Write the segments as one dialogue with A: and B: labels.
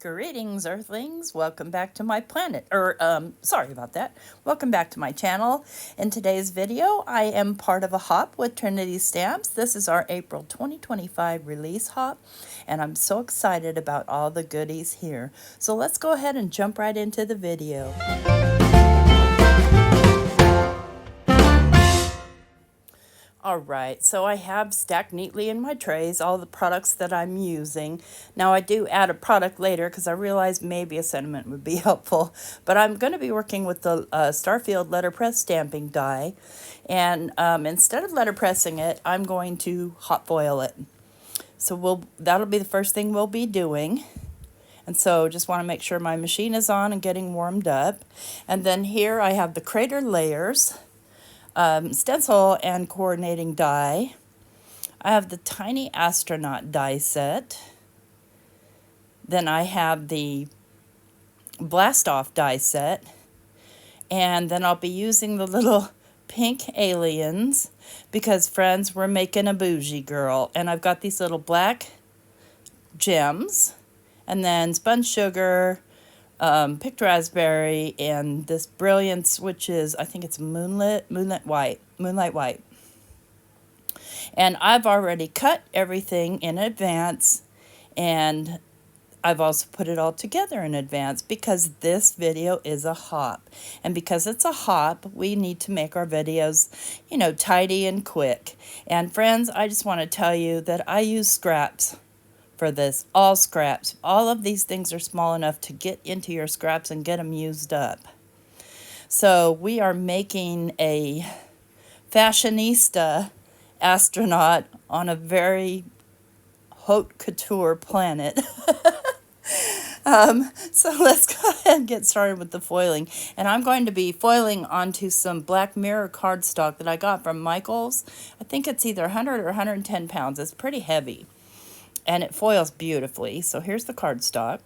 A: Greetings, Earthlings. Welcome back to my planet. Sorry about that. Welcome back to my channel. In today's video, I am part of a hop with Trinity Stamps. This is our April 2025 release hop, and I'm so excited about all the goodies here. So let's go ahead and jump right into the video. Alright, so I have stacked neatly in my trays all the products that I'm using. Now I do add a product later because I realized maybe a sentiment would be helpful. But I'm going to be working with the Starfield letterpress stamping die. And instead of letterpressing it, I'm going to hot foil it. So that'll be the first thing we'll be doing. And so just want to make sure my machine is on and getting warmed up. And then here I have the crater layers. Stencil and coordinating die. I have the tiny Astronaut Die Set. Then I have the Blast Off die set. And then I'll be using the little pink aliens because, friends, we're making a bougie girl. And I've got these little black gems. And then sponge sugar, picked raspberry, and this brilliance, which is, I think it's moonlight white. And I've already cut everything in advance, and I've also put it all together in advance because this video is a hop. And because it's a hop, we need to make our videos, tidy and quick. And friends, I just want to tell you that I use scraps for this, all scraps. All of these things are small enough to get into your scraps and get them used up. So we are making a fashionista astronaut on a very haute couture planet. So let's go ahead and get started with the foiling. And I'm going to be foiling onto some black mirror cardstock that I got from Michael's. I think it's either 100 or 110 pounds. It's pretty heavy. And it foils beautifully. So here's the cardstock.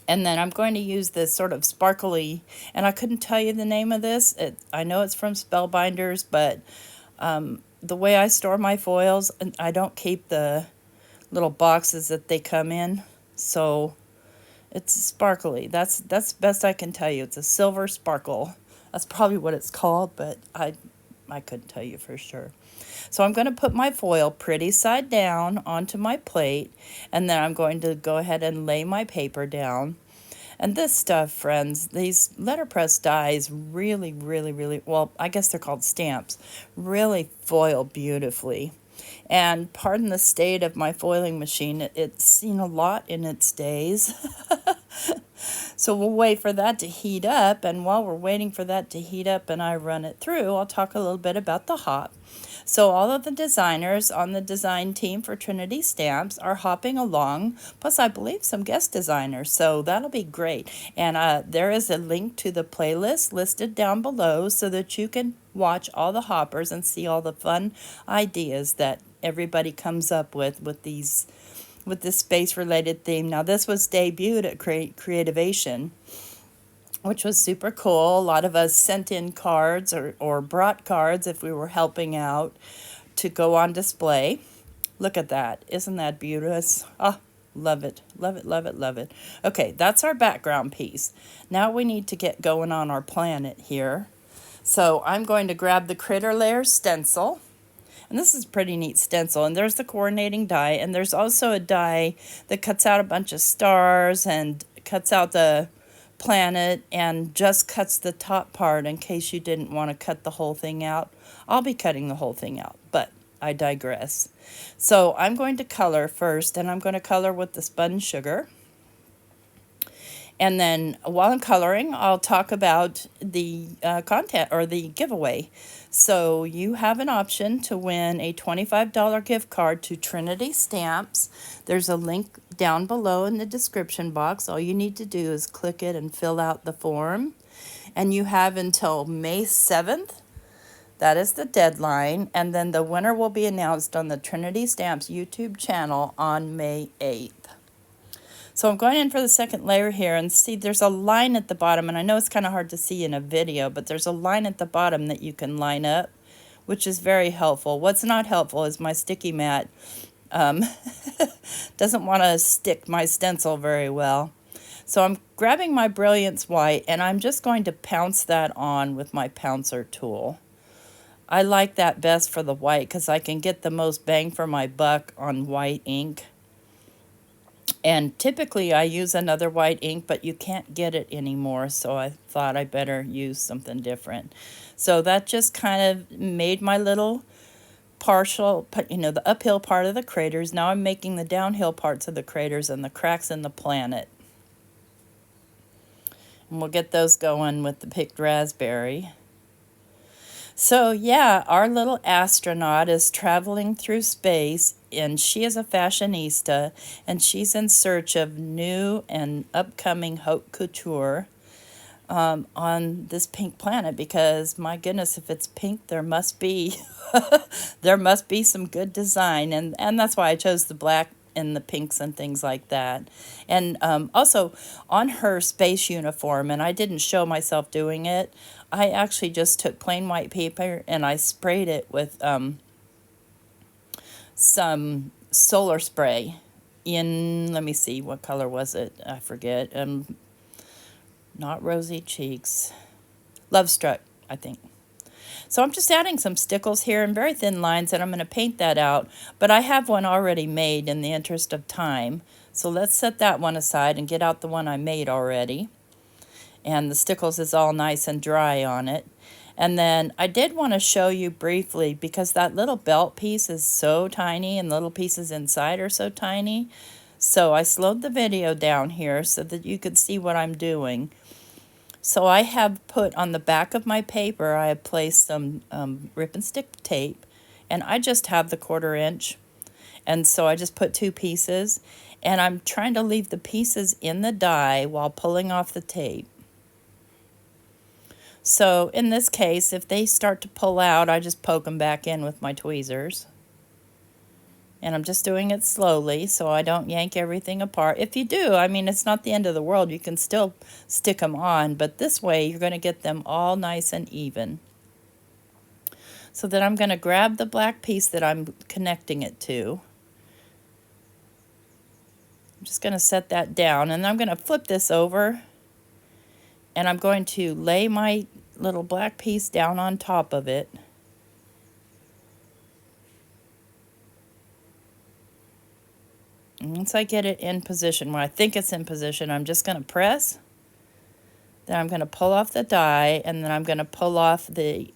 A: And then I'm going to use this sort of sparkly, and I couldn't tell you the name of this. I know it's from Spellbinders, but the way I store my foils, I don't keep the little boxes that they come in. So it's sparkly. That's best I can tell you. It's a silver sparkle. That's probably what it's called, but I couldn't tell you for sure. So I'm going to put my foil pretty side down onto my plate, and then I'm going to go ahead and lay my paper down. And this stuff, friends, these letterpress dies really, well, I guess they're called stamps, really foil beautifully. And pardon the state of my foiling machine, it's seen a lot in its days. So we'll wait for that to heat up, and while we're waiting for that to heat up and I run it through, I'll talk a little bit about the hop. So all of the designers on the design team for Trinity Stamps are hopping along, plus I believe some guest designers, so that'll be great. And there is a link to the playlist listed down below so that you can watch all the hoppers and see all the fun ideas that everybody comes up with this space-related theme. Now, this was debuted at Creativation, which was super cool. A lot of us sent in cards or brought cards if we were helping out to go on display. Look at that. Isn't that beautiful? Oh, love it. Love it, love it, love it. Okay, that's our background piece. Now we need to get going on our planet here. So I'm going to grab the Critter Layers stencil. And this is a pretty neat stencil. And there's the coordinating die. And there's also a die that cuts out a bunch of stars and cuts out the planet and just cuts the top part in case you didn't want to cut the whole thing out. I'll be cutting the whole thing out, but I digress. So I'm going to color first, and I'm going to color with the sponge sugar. And then while I'm coloring, I'll talk about the content or the giveaway. So you have an option to win a $25 gift card to Trinity Stamps. There's a link down below in the description box. All you need to do is click it and fill out the form. And you have until May 7th. That is the deadline. And then the winner will be announced on the Trinity Stamps YouTube channel on May 8th. So I'm going in for the second layer here, and see there's a line at the bottom, and I know it's kind of hard to see in a video, but there's a line at the bottom that you can line up, which is very helpful. What's not helpful is my sticky mat doesn't want to stick my stencil very well. So I'm grabbing my Brilliance White, and I'm just going to pounce that on with my pouncer tool. I like that best for the white because I can get the most bang for my buck on white ink. And typically I use another white ink, but you can't get it anymore, so I thought I better use something different. So that just kind of made my little partial, the uphill part of the craters. Now I'm making the downhill parts of the craters and the cracks in the planet. And we'll get those going with the picked raspberry. So yeah, our little astronaut is traveling through space, and she is a fashionista, and she's in search of new and upcoming haute couture on this pink planet, because my goodness, if it's pink, there must be there must be some good design, and that's why I chose the black and the pinks and things like that. And also on her space uniform, and I didn't show myself doing it, I actually just took plain white paper and I sprayed it with some solar spray in, let me see, what color was it? I forget. Not Rosy Cheeks. Love Struck, I think. So I'm just adding some stickles here in very thin lines, and I'm going to paint that out. But I have one already made in the interest of time. So let's set that one aside and get out the one I made already. And the stickles is all nice and dry on it. And then I did want to show you briefly, because that little belt piece is so tiny and little pieces inside are so tiny. So I slowed the video down here so that you could see what I'm doing. So I have put on the back of my paper, I have placed some rip and stick tape, and I just have the 1/4 inch. And so I just put 2 pieces, and I'm trying to leave the pieces in the die while pulling off the tape. So in this case, if they start to pull out, I just poke them back in with my tweezers. And I'm just doing it slowly so I don't yank everything apart. If you do, I mean, it's not the end of the world. You can still stick them on, but this way you're going to get them all nice and even. So then I'm going to grab the black piece that I'm connecting it to. I'm just going to set that down, and I'm going to flip this over, and I'm going to lay my little black piece down on top of it. Once I get it in position, when I think it's in position, I'm just going to press. Then I'm going to pull off the die, and then I'm going to pull off the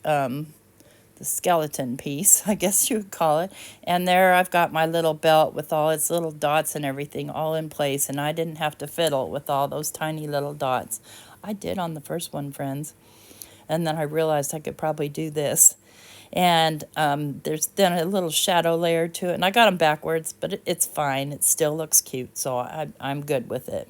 A: skeleton piece, I guess you would call it. And there I've got my little belt with all its little dots and everything all in place, and I didn't have to fiddle with all those tiny little dots. I did on the first one, friends. And then I realized I could probably do this. And there's then a little shadow layer to it. And I got them backwards, but it's fine. It still looks cute, so I'm good with it.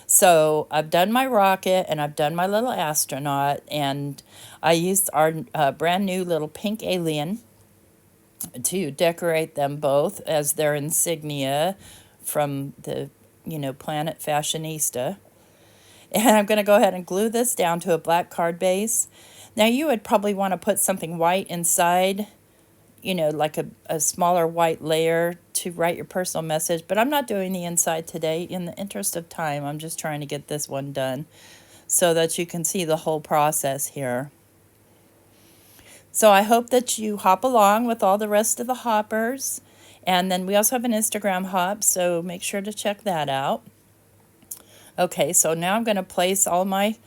A: So I've done my rocket, and I've done my little astronaut, and I used our brand new little pink alien to decorate them both as their insignia from the, planet Fashionista. And I'm going to go ahead and glue this down to a black card base. Now, you would probably want to put something white inside, like a smaller white layer to write your personal message. But I'm not doing the inside today. In the interest of time, I'm just trying to get this one done so that you can see the whole process here. So I hope that you hop along with all the rest of the hoppers. And then we also have an Instagram hop, so make sure to check that out. Okay, so now I'm going to place all my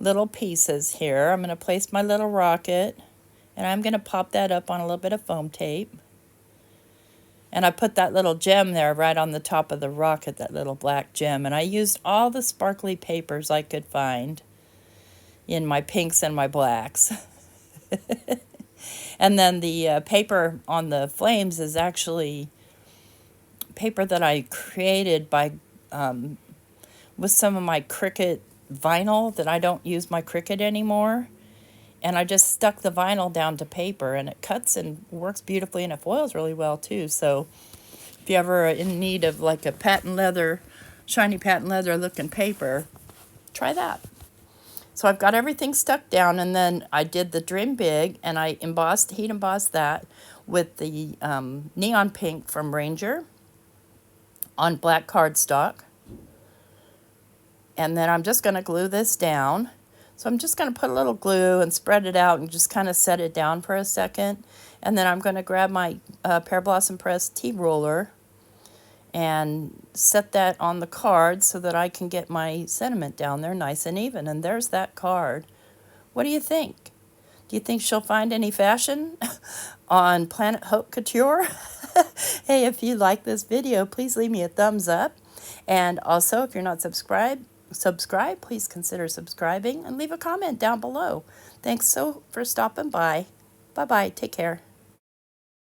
A: little pieces here. I'm going to place my little rocket, and I'm going to pop that up on a little bit of foam tape. And I put that little gem there right on the top of the rocket, that little black gem. And I used all the sparkly papers I could find in my pinks and my blacks. And then the paper on the flames is actually paper that I created by with some of my Cricut vinyl that I don't use my Cricut anymore. And I just stuck the vinyl down to paper, and it cuts and works beautifully, and it foils really well too. So if you ever are in need of like a patent leather, shiny patent leather looking paper, try that. So I've got everything stuck down, and then I did the Dream Big, and I heat embossed that with the neon pink from Ranger on black cardstock. And then I'm just going to glue this down. So I'm just going to put a little glue and spread it out and just kind of set it down for a second. And then I'm going to grab my Pear Blossom Press tea roller and set that on the card so that I can get my sentiment down there nice and even. And there's that card. What do you think? Do you think she'll find any fashion on Planet Haute Couture? Hey, if you like this video, please leave me a thumbs up. And also, if you're not subscribed, please consider subscribing and leave a comment down below. Thanks for stopping by. Bye-bye. Take care.